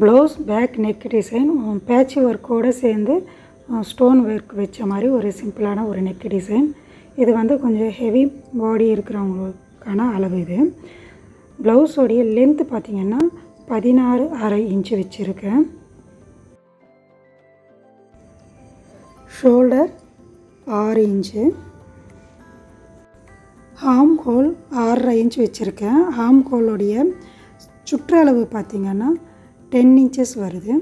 Blouse back neck design patch ஒர்க்கோடு சேர்ந்து stone work வச்ச மாதிரி ஒரு சிம்பிளான ஒரு நெக் டிசைன். இது வந்து கொஞ்சம் ஹெவி பாடி இருக்கிறவங்களுக்கான அளவு. இது ப்ளவுஸோடைய லென்த்து பார்த்திங்கன்னா 16.5 இன்ச்சு வச்சுருக்கேன். ஷோல்டர் 6 இன்ச்சு, ஆம் ஹோல் 6.5 இன்ச் வச்சுருக்கேன். ஆம் ஹோலுடைய சுற்றளவு பார்த்திங்கன்னா 10 இன்ச்சஸ் வருது.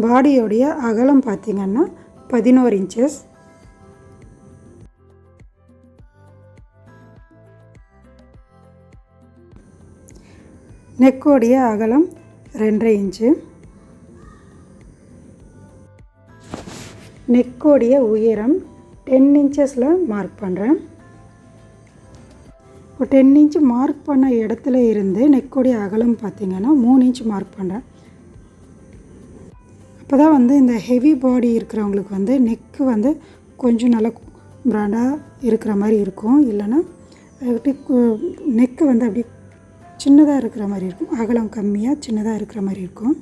பாடியோடைய அகலம் பார்த்திங்கன்னா 11 இன்ச்சஸ். நெக்கோடைய அகலம் 2.5 இன்ச்சு. நெக்கோடைய உயரம் 10 இன்ச்சஸில் மார்க் பண்ணுறேன். இப்போ 10 இன்ச்சு மார்க் பண்ண இடத்துல இருந்து நெக்கோடைய அகலம் பார்த்திங்கன்னா 3 இன்ச் மார்க் பண்ணுறேன். அப்போ தான் வந்து இந்த ஹெவி பாடி இருக்கிறவங்களுக்கு வந்து நெக்கு வந்து கொஞ்சம் நல்லா பிராண்டாக இருக்கிற மாதிரி இருக்கும். இல்லைன்னா நெக்கு வந்து அப்படி சின்னதாக இருக்கிற மாதிரி இருக்கும். அகலம் கம்மியாக சின்னதாக இருக்கிற மாதிரி இருக்கும்.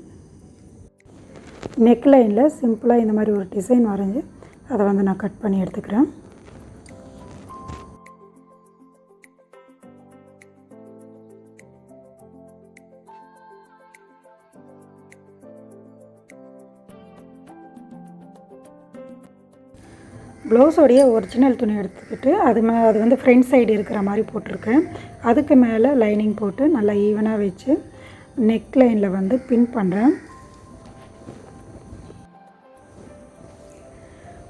நெக் லைனில் சிம்பிளாக இந்த மாதிரி ஒரு டிசைன் வரைஞ்சி அதை வந்து நான் கட் பண்ணி எடுத்துக்கிறேன். ப்ளவுஸோடைய ஒரிஜினல் துணி எடுத்துக்கிட்டு அது வந்து ஃப்ரண்ட் சைடு இருக்கிற மாதிரி போட்டிருக்கேன். அதுக்கு மேலே லைனிங் போட்டு நல்லா ஈவனாக வச்சு நெக் லைனில் வந்து பின் பண்ணுறேன்.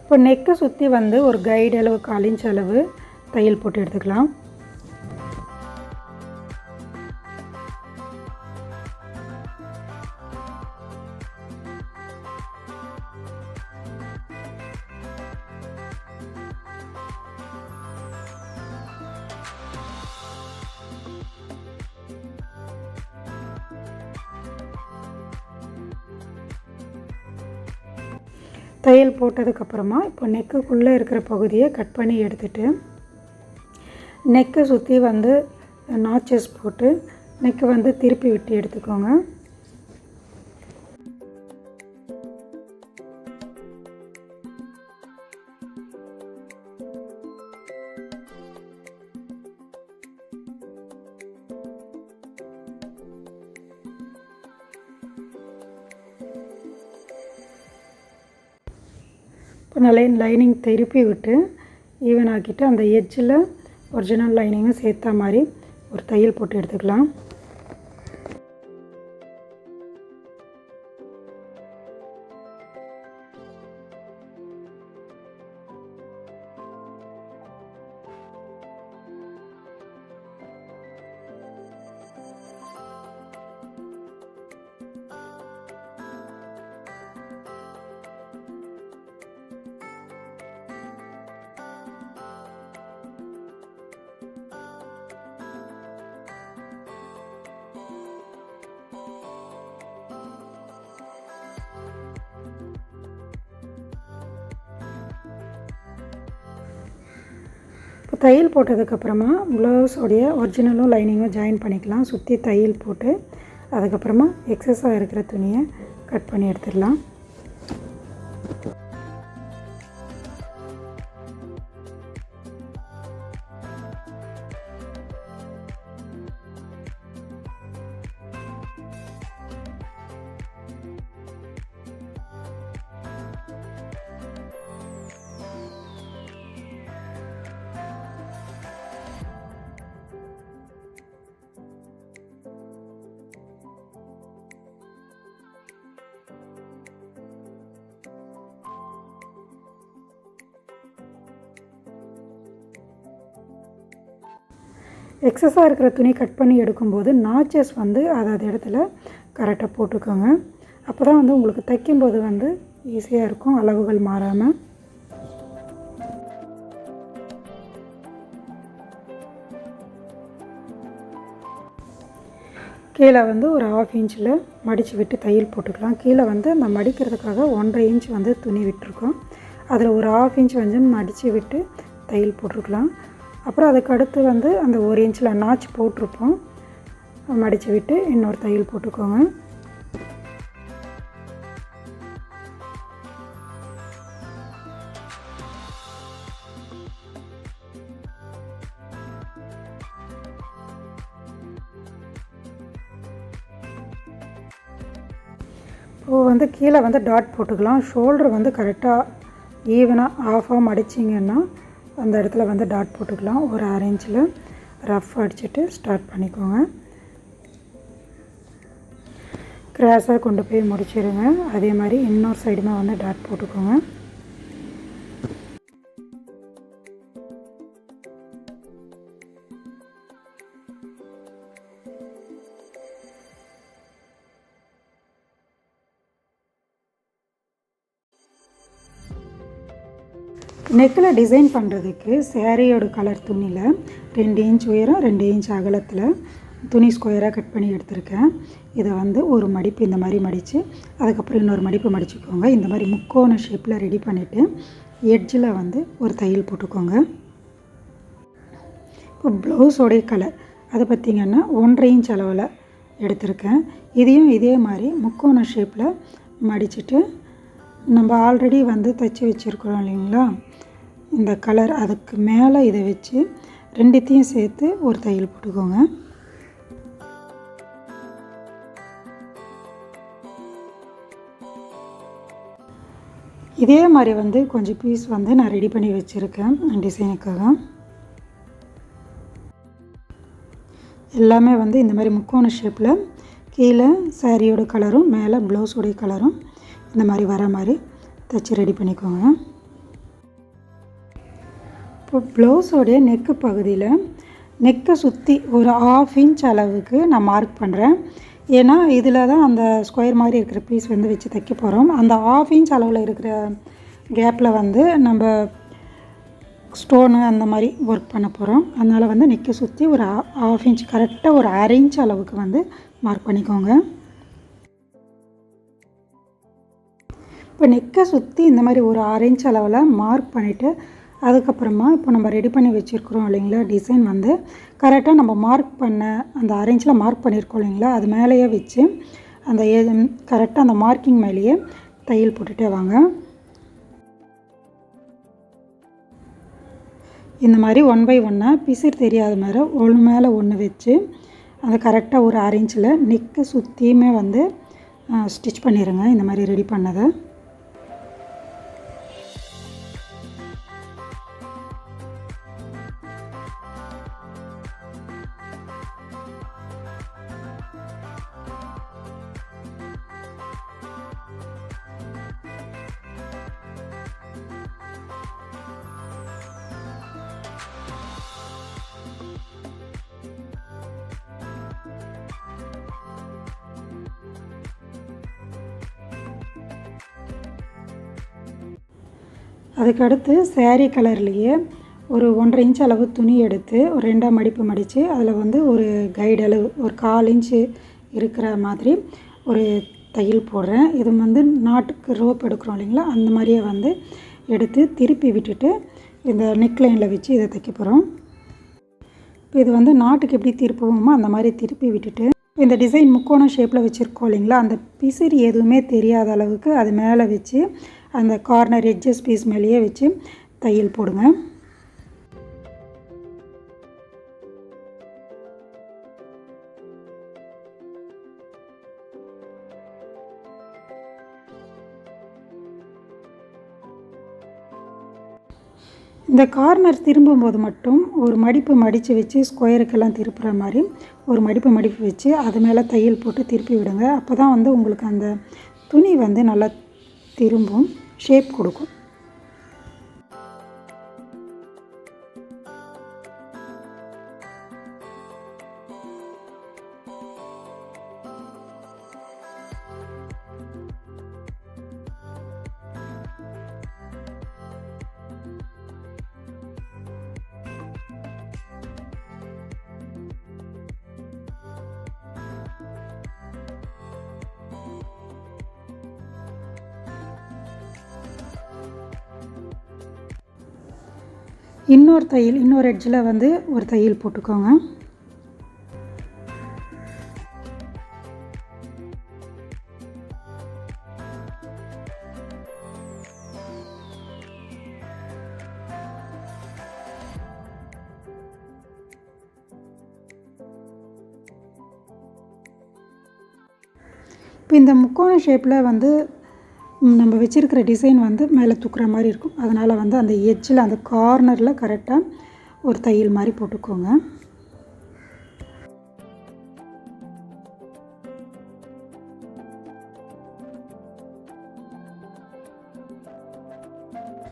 இப்போ நெக்கை சுற்றி வந்து ஒரு கைடு அளவு 1/4 இன்ச் அளவு தையல் போட்டு எடுத்துக்கலாம். தையல் போட்டதுக்கப்புறமா இப்போ நெக்குக்குள்ளே இருக்கிற பகுதியை கட் பண்ணி எடுத்துகிட்டு நெக்கை சுற்றி வந்து நாச்சஸ் போட்டு நெக்கை வந்து திருப்பி விட்டு எடுத்துக்கோங்க. இப்போ நல்லா லைனிங் திருப்பி விட்டு ஈவன் ஆக்கிட்டு அந்த எட்ஜில் ஒரிஜினல் லைனிங்கும் சேர்த்த மாதிரி ஒரு தையல் போட்டு எடுத்துக்கலாம். இப்போ தையல் போட்டதுக்கப்புறமா ப்ளவுஸோடைய ஒரிஜினலும் லைனிங்கும் ஜாயின் பண்ணிக்கலாம். சுற்றி தையல் போட்டு அதுக்கப்புறமா எக்ஸஸாக இருக்கிற துணியை கட் பண்ணி எடுத்துடலாம். எக்ஸஸாக இருக்கிற துணி கட் பண்ணி எடுக்கும்போது நாச்சஸ் வந்து அது இடத்துல கரெக்டாக போட்டுக்கோங்க. அப்போ தான் வந்து உங்களுக்கு தைக்கும்போது வந்து ஈஸியாக இருக்கும், அளவுகள் மாறாமல். கீழே வந்து ஒரு 1/2 இன்ச்சில் மடித்து விட்டு தையல் போட்டுக்கலாம். கீழே வந்து நம்ம மடிக்கிறதுக்காக 1.5 இன்ச் வந்து துணி விட்டுருக்கோம். அதில் ஒரு 1/2 இன்ச் வந்து மடித்து விட்டு தையல் போட்டிருக்கலாம். அப்புறம் அதுக்கு அடுத்து வந்து அந்த 1 இன்ச்சில் நாச் போட்டிருப்போம். மடித்து விட்டு இன்னொரு தையல் போட்டுக்கோங்க. இப்போ வந்து கீழே வந்து டாட் போட்டுக்கலாம். ஷோல்டர் வந்து கரெக்டாக ஈவனாக ஆஃபாக மடிச்சிங்கன்னா அந்த இடத்துல வந்து டாட் போட்டுக்கலாம். ஒரு 1/2 இன்ச்சில் ரஃப் அடிச்சுட்டு ஸ்டார்ட் பண்ணிக்கோங்க. கிராஸாக கொண்டு போய் முடிச்சிடுங்க. அதே மாதிரி இன்னொரு சைடுமே வந்து டாட் போட்டுக்கோங்க. நெக்கில் டிசைன் பண்ணுறதுக்கு சேரீயோட கலர் துணியில் 2 இன்ச் உயரம் 2 இன்ச் அகலத்தில் துணி ஸ்கொயராக கட் பண்ணி எடுத்திருக்கேன். இதை வந்து ஒரு மடிப்பு இந்த மாதிரி மடித்து அதுக்கப்புறம் இன்னொரு மடிப்பு மடிச்சுக்கோங்க. இந்த மாதிரி முக்கோண ஷேப்பில் ரெடி பண்ணிவிட்டு எட்ஜில் வந்து ஒரு தையல் போட்டுக்கோங்க. இப்போ ப்ளவுஸோடைய கலர் அதை பார்த்திங்கன்னா 1.5 இன்ச் அளவில் எடுத்திருக்கேன். இதையும் இதே மாதிரி முக்கோண ஷேப்பில் மடிச்சுட்டு நம்ம ஆல்ரெடி வந்து தைச்சி வச்சுருக்குறோம் இல்லைங்களா, இந்த கலர் அதுக்கு மேலே இதை வச்சு ரெண்டுத்தையும் சேர்த்து ஒரு தையல் போட்டுக்கோங்க. இதே மாதிரி வந்து கொஞ்சம் பீஸ் வந்து நான் ரெடி பண்ணி வச்சுருக்கேன் டிசைனுக்காக. எல்லாமே வந்து இந்த மாதிரி முக்கோண ஷேப்பில் கீழே சாரியோட கலரும் மேலே ப்ளவுஸோடைய கலரும் இந்த மாதிரி வர மாதிரி தைச்சி ரெடி பண்ணிக்கோங்க. இப்போ ப்ளவுஸோடைய நெக்கு பகுதியில் நெக்கை சுற்றி ஒரு 1/2 இன்ச் அளவுக்கு நான் மார்க் பண்ணுறேன். ஏன்னா இதில் தான் அந்த ஸ்கொயர் மாதிரி இருக்கிற பீஸ் வந்து வச்சு தைக்க போகிறோம். அந்த 1/2 இன்ச் அளவில் இருக்கிற கேப்பில் வந்து நம்ம ஸ்டோனு அந்த மாதிரி ஒர்க் பண்ண போகிறோம். அதனால் வந்து நெக்கை சுற்றி ஒரு 1/2 இன்ச் கரெக்டாக ஒரு 1/2 இன்ச் அளவுக்கு வந்து மார்க் பண்ணிக்கோங்க. இப்போ நெக்கை சுற்றி இந்த மாதிரி ஒரு 1/2 இன்ச் அளவில் மார்க் பண்ணிவிட்டு அதுக்கப்புறமா இப்போ நம்ம ரெடி பண்ணி வச்சுருக்குறோம் இல்லைங்களா டிசைன் வந்து கரெக்டாக நம்ம மார்க் பண்ண அந்த 1/2 இன்ச்சில் மார்க் பண்ணியிருக்கோம் இல்லைங்களா, அது மேலேயே வச்சு அந்த கரெக்டாக அந்த மார்க்கிங் மேலேயே தையல் போட்டுகிட்டே வாங்க. இந்த மாதிரி 1 பை 1 பிசிறு தெரியாத மாதிரி ஒன்று மேலே ஒன்று வச்சு அந்த கரெக்டாக ஒரு 1/2 இன்ச்சில் நெக்கை சுற்றியுமே வந்து ஸ்டிச் பண்ணிடுங்க. இந்த மாதிரி ரெடி பண்ணதை அதுக்கடுத்து சேரீ கலர்லேயே ஒரு 1.5 இன்ச் அளவு துணி எடுத்து ஒரு 2ஆக மடிப்பு மடித்து அதில் வந்து ஒரு கைடு அளவு ஒரு 1/4 இன்ச்சு இருக்கிற மாதிரி ஒரு தையல் போடுறேன். இது வந்து நாட்டுக்கு ரோப் எடுக்கிறோம் இல்லைங்களா, அந்த மாதிரியே வந்து எடுத்து திருப்பி விட்டுட்டு இந்த நெக் லைனில் வச்சு இதை தைக்க போகிறோம். இப்போ இது வந்து நாட்டுக்கு எப்படி திருப்புவோமோ அந்த மாதிரி திருப்பி விட்டுட்டு இந்த டிசைன் முக்கோண ஷேப்பில் வச்சுருக்கோம் இல்லைங்களா, அந்த பிசிறு எதுவுமே தெரியாத அளவுக்கு அது மேலே வச்சு அந்த கார்னர் எட்ஜஸ் பீஸ் மேலேயே வச்சு தையல் போடுங்க. இந்த கார்னர் திரும்பும்போது மட்டும் ஒரு மடிப்பு மடித்து வச்சு ஸ்கொயருக்கெல்லாம் திருப்புற மாதிரி ஒரு மடிப்பு வச்சு அது மேலே தையல் போட்டு திருப்பி விடுங்க. அப்போ தான் வந்து உங்களுக்கு அந்த துணி வந்து நல்லா திரும்பும், ஷேப் கொடுக்கும். இன்னொரு எட்ஜில் வந்து ஒரு தையல் போட்டுக்கோங்க. இப்போ இந்த முக்கோண ஷேப்பில் வந்து நம்ம வச்சுருக்கிற டிசைன் வந்து மேலே தூக்குற மாதிரி இருக்கும். அதனால் வந்து அந்த எட்ஜில் அந்த கார்னரில் கரெக்டாக ஒரு தையல் மாதிரி போட்டுக்கோங்க.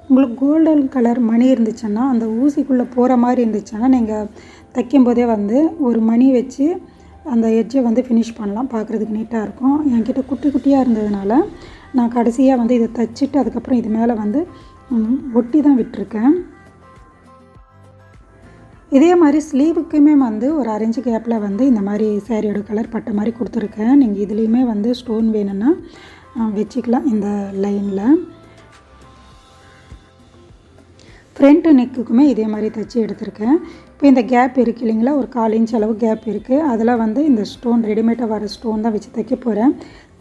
உங்களுக்கு கோல்டன் கலர் மணி இருந்துச்சுன்னா, அந்த ஊசிக்குள்ளே போகிற மாதிரி இருந்துச்சுன்னா, நீங்கள் தைக்கும்போதே வந்து ஒரு மணி வச்சு அந்த எட்ஜை வந்து ஃபினிஷ் பண்ணலாம். பார்க்குறதுக்கு நீட்டாக இருக்கும். என்கிட்ட குட்டி குட்டியாக இருந்ததுனால நான் கடைசியாக வந்து இதை தைச்சிட்டு அதுக்கப்புறம் இது மேலே வந்து ஒட்டி தான் விட்டுருக்கேன். இதே மாதிரி ஸ்லீவுக்குமே வந்து ஒரு 1/2 இன்ச் கேப்பில் வந்து இந்த மாதிரி சேரீயோட கலர் பட்டை மாதிரி கொடுத்துருக்கேன். நீங்கள் இதுலேயுமே வந்து ஸ்டோன் வேணும்னா வச்சுக்கலாம். இந்த லைனில் ஃப்ரண்ட்டு நெக்குக்குமே இதே மாதிரி தைச்சி எடுத்திருக்கேன். இப்போ இந்த கேப் இருக்குது இல்லைங்களா, ஒரு 1/4 இன்ச் அளவு கேப் இருக்குது. அதில் வந்து இந்த ஸ்டோன் ரெடிமேடாக வர ஸ்டோன் தான் வச்சு தைக்க போகிறேன்.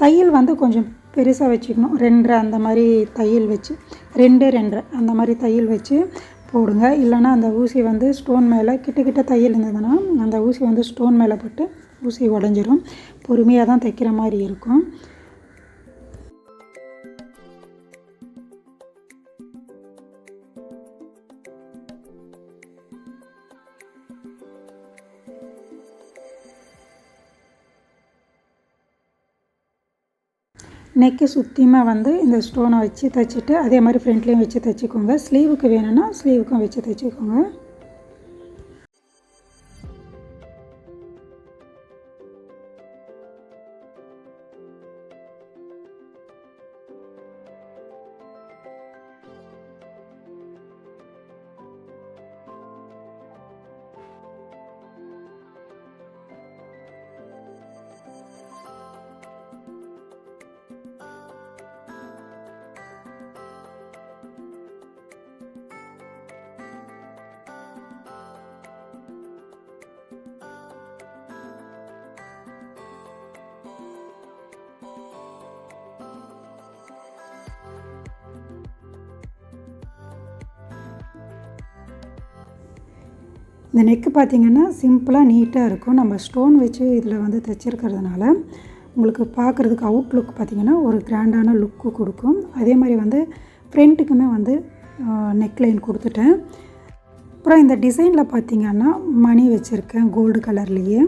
தையல் வந்து கொஞ்சம் பெருசாக வச்சுக்கணும். 2 அந்த மாதிரி தையல் வச்சு 2 அந்த மாதிரி தையல் வச்சு போடுங்க. இல்லைனா அந்த ஊசி வந்து ஸ்டோன் மேலே கிட்ட தையல் இருந்ததுன்னா அந்த ஊசி வந்து ஸ்டோன் மேலே பட்டு ஊசி உடஞ்சிரும். பொறுமையாக தான் தைக்கிற மாதிரி இருக்கும். நெக்கு சுற்றியுமே வந்து இந்த ஸ்டோனை வச்சு தைச்சிட்டு அதே மாதிரி ஃப்ரண்ட்லேயும் வச்சு தைச்சிக்கோங்க. ஸ்லீவுக்கு வேணும்னா ஸ்லீவுக்கும் வச்சு தைச்சிக்கோங்க. இந்த நெக்கு பார்த்திங்கன்னா சிம்பிளாக நீட்டாக இருக்கும். நம்ம ஸ்டோன் வச்சு இதில் வந்து தைச்சிருக்கிறதுனால உங்களுக்கு பார்க்குறதுக்கு அவுட்லுக் பார்த்திங்கன்னா ஒரு கிராண்டான லுக்கு கொடுக்கும். அதே மாதிரி வந்து ஃப்ரண்ட்டுக்குமே வந்து நெக்லைன் கொடுத்துட்டேன். அப்புறம் இந்த டிசைனில் பார்த்திங்கன்னா மணி வச்சுருக்கேன் கோல்டு கலர்லேயே.